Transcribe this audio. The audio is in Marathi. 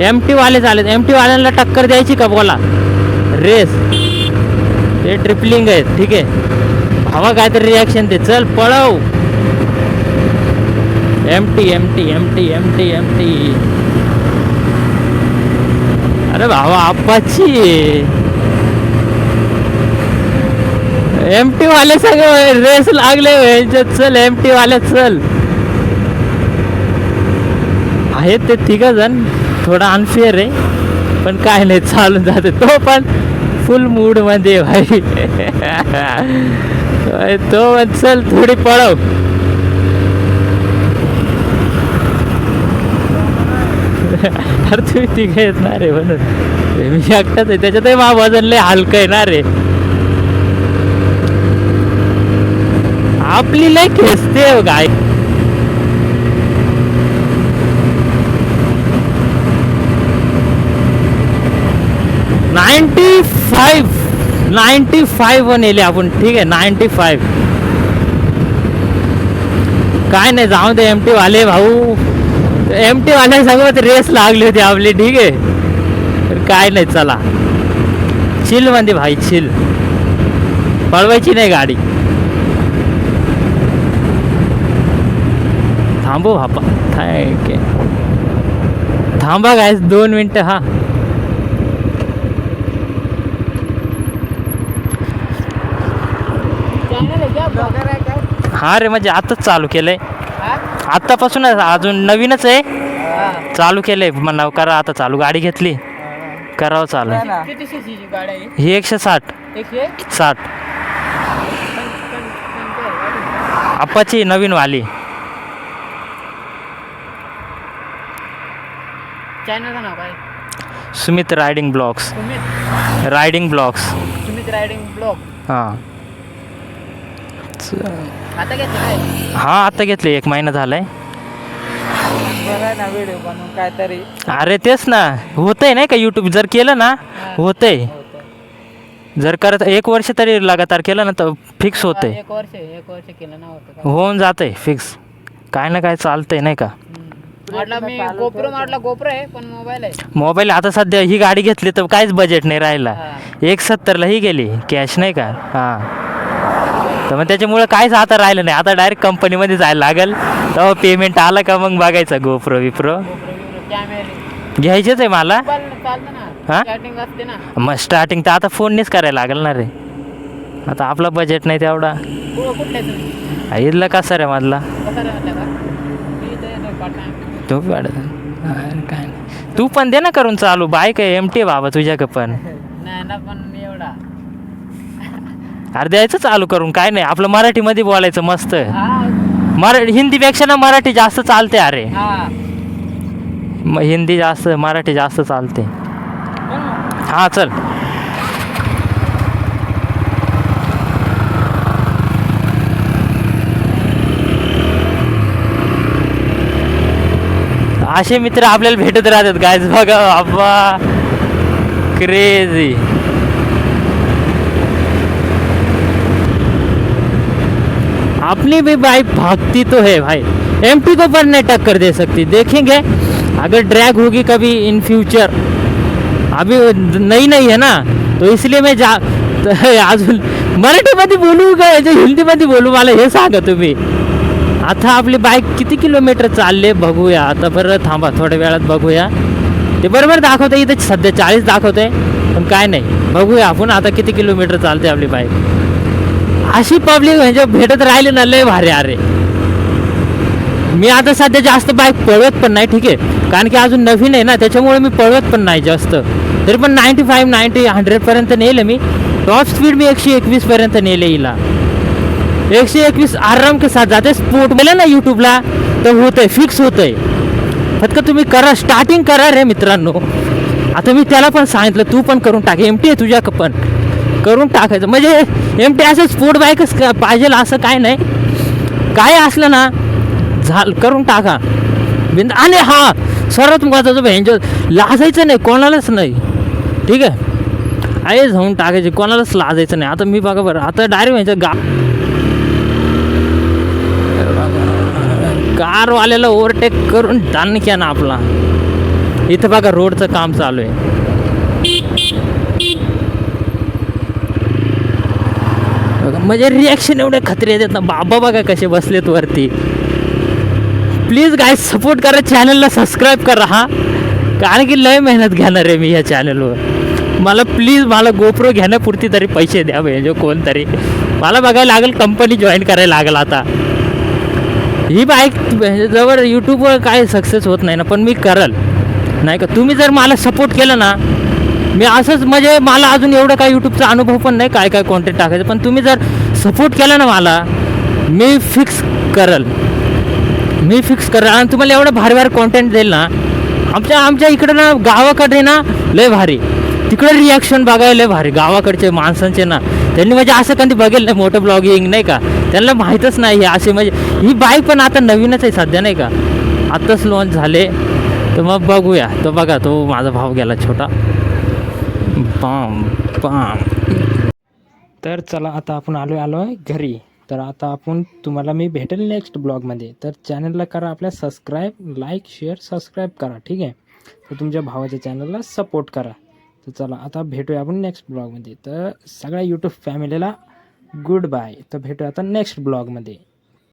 एमटी वाले चालेल, एमटी वाल्यांना टक्कर द्यायची का बोला. रेस ते ट्रिपलिंग आहे, ठीक आहे. हवा काहीतरी रिॲक्शन दे, चल पळव. MT MT MT MT MT. अरे भावा आप्पाची एमटी वाले सगळे रेस लागले. चल एमटी वाले चल. आहेत ते तिघ जण, थोडा अनफेअर आहे पण काय नाही चालून जाते. तो पण फुल मूड मध्ये भाई. तो चल थोडी पळव. अरे तुम्ही तिघे येत ना रे म्हणून मी एकटाच आहे, त्याच्यातही मा वजन लय हलकं आहे ना रे. आपली लय खेचते गाय. नाईन्टी फाईव्ह नेले आपण, ठीक आहे. 95 काय नाही, जाऊ दे. एमटी वाले भाऊ, एमटी वाल्यासोबत रेस लागली होती आपली, ठीक आहे. तर काय नाही, चला चिल मध्ये भाई, चिल. पळवायची नाही गाडी. थांबू हापा, थांबा काय 2 मिनटं. हा हा रे, म्हणजे आताच चालू केलंय, आतापासूनच, अजून नवीनच आहे. चालू केलंय म्हणावं, करा आता चालू. गाडी घेतली, करावं चालू. ही 160 आप्पाची नवीन वाली. चॅनलचं नाव काय? Sumit riding blogs. Sumit riding blogs. Riding blog. हां आता घेतलं काय? हां आता घेतले, 1 महिना झालाय. बरं आहे ना, व्हिडिओ बनवून काहीतरी. अरे तेच ना, होतंय नाही का, यूट्यूब जर केलं ना होतंय. जर करत 1 वर्ष तरी लगातार केलं ना तर फिक्स होतंय. 1 वर्ष केलं ना, होतं होऊन जातंय फिक्स. काय ना काय चालतंय नाही का. म्हटलं मी गोप्रो आहे पण मोबाईल आहे. मोबाईल आता सध्या ही गाडी घेतली तर काहीच बजेट नाही राहिला. 170ला ही गेली कॅश नाही का. हां तर मग त्याच्यामुळं काहीच आता राहिलं नाही. आता डायरेक्ट कंपनीमध्ये जायला लागेल, तेव्हा पेमेंट आलं का मग बघायचं. गोप्रो घ्यायचेच आहे मला. हां असते ना मग स्टार्टिंग तर आता फोननेच करायला लागेल ना रे. आता आपला बजेट नाही तेवढा. इथला कसा रे मधला. तू काय नाही, तू पण दे ना करून चालू. बाईक आहे एमटी बाबा तुझ्याकडे पण. नाही ना, पण एवढा अरे द्यायचं चालू करून. काय नाही, आपलं मराठीमध्ये बोलायचं मस्त. हिंदीपेक्षा ना मराठी जास्त चालते. अरे हिंदी जास्त, मराठी जास्त चालते. हां चल. असे मित्र आपल्याला भेटत राहतात गायज. बघा बाबा क्रेझी. अपनी भी बाइक भागती तो है भाई, एमटी को पर नहीं टक्कर दे सकती. देखेंगे अगर ड्रैग होगी कभी इन फ्यूचर. अभी नई है ना, तो इसलिए मैं अजून मराठीमध्ये बोलू का हिंदीमध्ये बोलू मला हे सांगा तुम्ही. आता आपली बाईक किती किलोमीटर चालले बघूया. आता बरं थांबा, थोड्या वेळात बघूया. ते बरोबर दाखवतं इथं सध्या 40 दाखवतंय, पण काय नाही, बघूया आपण आता किती किलोमीटर चालते आपली बाईक. अशी पब्लिक म्हणजे भेटत राहिली ना लय भारी. अरे मी आता सध्या जास्त बाईक पळवत पण नाही, ठीक आहे, कारण की अजून नवीन आहे ना, त्याच्यामुळे मी पळवत पण नाही जास्त. तरी पण 95, 90, 100पर्यंत नेलं मी. टॉप स्पीड मी 121 पर्यंत नेले हिला. 121 आराम के साथ जाते. स्पोर्ट मिळेल ना यूट्यूबला तर होतंय, फिक्स होतंय. फक्त तुम्ही करा, स्टार्टिंग करा रे मित्रांनो. आता मी त्याला पण सांगितलं तू पण करून टाक. एमटी आहे तुझ्या पण करून टाकायचं. म्हणजे एमटी असं स्पोर्ट बाईकच पाहिजे असं काय नाही. काय असलं ना करून टाका बिंद. आणि हा सर्वात महत्त्वाचं भेंजो, लाजायचं नाही कोणालाच नाही, ठीक आहे. आहे जाऊन टाकायचे, कोणालाच लाजायचं नाही. आता मी बघा बरं, आता डायरेक्ट कारवाल्याला ओव्हरटेक करून डन केला ना आपला. इथं बघा रोडचं काम चालू आहे. बघा, म्हणजे रिॲक्शन एवढे खतरे येतात ना. बाबा बघा कसे बसलेत वरती. प्लीज गाईज सपोर्ट करा, चॅनलला सबस्क्राईब करा हा, कारण की लय मेहनत घेणार आहे मी या चॅनलवर. मला प्लीज मला गोप्रो घेण्यापुरती तरी पैसे द्या म्हणजे कोणतरी. मला बघायला लागेल, कंपनी जॉईन करायला लागेल आता. ही बाईक जवळ यूट्यूबवर काय सक्सेस होत नाही ना, पण मी करल नाही का. तुम्ही जर मला सपोर्ट केलं ना, मी असंच म्हणजे मला अजून एवढं काय यूट्यूबचा अनुभव पण नाही काय काय कॉन्टेंट टाकायचं, पण तुम्ही जर सपोर्ट केला ना मला, मी फिक्स करल आणि तुम्हाला एवढं भारी भारी कॉन्टेंट देईल ना. आमच्या इकडं ना गावाकडे ना लय भारी, तिकडे रिॲक्शन बघायला लय भारी गावाकडचे माणसांचे ना. त्यांनी म्हणजे असं कधी बघेल नाही मोठं ब्लॉगिंग नाही का, त्यांना माहीतच नाही हे असे. म्हणजे ही बाईक पण आता नवीनच आहे सध्या नाही का, आत्ताच लॉन्च झाले. तर मग बघूया. तो बघा तो माझा भाव गेला छोटा. Palm palm. तर चला आता आपण आलो आहे घरी. तर आता आपण तुम्हाला मी भेटेल नेक्स्ट ब्लॉगमध्ये. तर चॅनलला करा आपल्या सबस्क्राईब, लाईक शेअर सबस्क्राईब करा, ठीक आहे. तर तुमच्या भावाच्या चॅनलला सपोर्ट करा. तर चला आता भेटूया आपण नेक्स्ट ब्लॉगमध्ये. तर सगळ्या यूट्यूब फॅमिलीला गुड बाय. तर भेटूया आता नेक्स्ट ब्लॉगमध्ये.